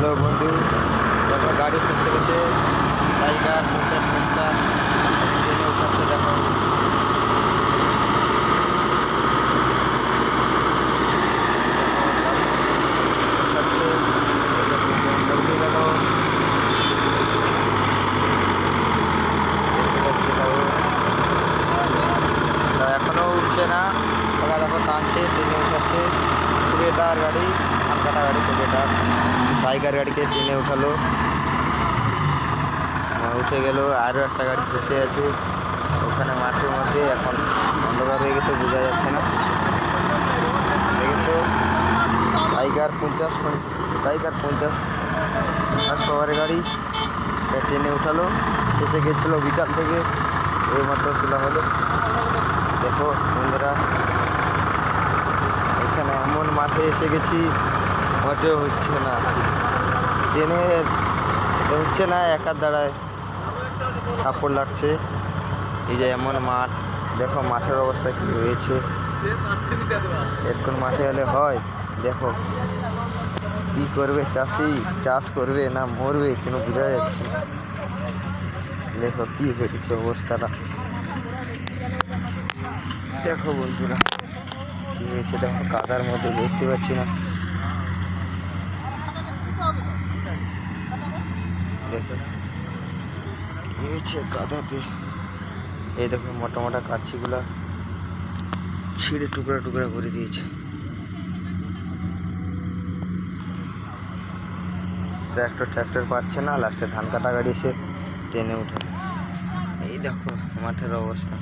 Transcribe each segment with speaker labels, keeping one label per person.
Speaker 1: Hello বন্ধু, দেখো গাড়ি ফেসে গেছে। টাইগার 50-50 ট্রেনে উঠাচ্ছে। দেখো উঠাচ্ছে, উঠে গেল, এসে যাচ্ছে। এখনও উঠছে না, ওরা দেখো টানছে, ট্রেনে উঠাচ্ছে। কুড়িয়েটার গাড়ি, ধান কাটা গাড়ি, কুড়িয়েটার টাইগার গাড়িকে ট্রেনে উঠালো, উঠে গেল। আরও একটা গাড়ি ফেসে আছে ওখানে মাঠের মধ্যে। এখন অন্ধকার হয়ে গেছে, বোঝা যাচ্ছে না। দেখেছো টাইগার 50 পাওয়ারের গাড়ি ট্রেনে উঠালো। এসে গেছিলো বিকাল থেকে, এই মাত্র তোলা হলো। দেখো বন্ধুরা, এখানে এমন মাঠে এসে গেছি, মোটেও হচ্ছে না, ট্রেনে হচ্ছে না, একার দাঁড়ায় সাপোর্ট লাগছে। এই যে এমন মাঠ, দেখো মাঠের অবস্থা কি হয়েছে। এরকম মাঠে হলে হয়? দেখো কি করবে চাষি, চাষ করবে না মরবে কোনো বোঝা যাচ্ছে। দেখো কি হয়েছে অবস্থাটা, দেখো বন্ধুরা কি হয়েছে। দেখো কাদার মধ্যে দেখতে পাচ্ছি না, দেখো কি হয়েছে কাদাতে। এই দেখো মোটা মোটা কাছিগুলা ছিঁড়ে টুকরা টুকরা করে দিয়েছে। ট্র্যাক্টর পাচ্ছে না, লাস্টে ধান কাটা গাড়ি এসে ট্রেনে উঠে। এই দেখো মাঠের অবস্থা।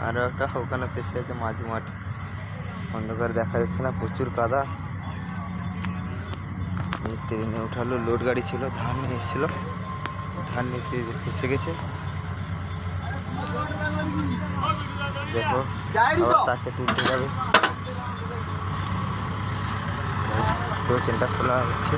Speaker 1: আরও একটা ওখানে ফেসে আছে মাঝ মাঠ, অন্ধকার দেখা যাচ্ছে না, প্রচুর কাদা। ট্রেনে উঠালো, লোড গাড়ি ছিল, ধান নিয়ে এসেছিলো, ধান নিতে ফেসে গেছে। দেখো আবার তাকে তুলতে যাবে, তো চেনটা খোলা হচ্ছে।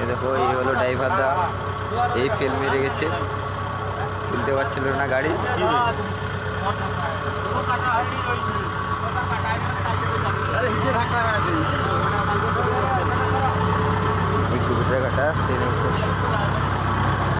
Speaker 1: এ দেখো এই হলো ড্রাইভারদা, এই ফেল মেরে গেছে, তুলতে পারছিল না গাড়ি। এই কুড়ি টাকাটা ট্রেনে উঠেছে।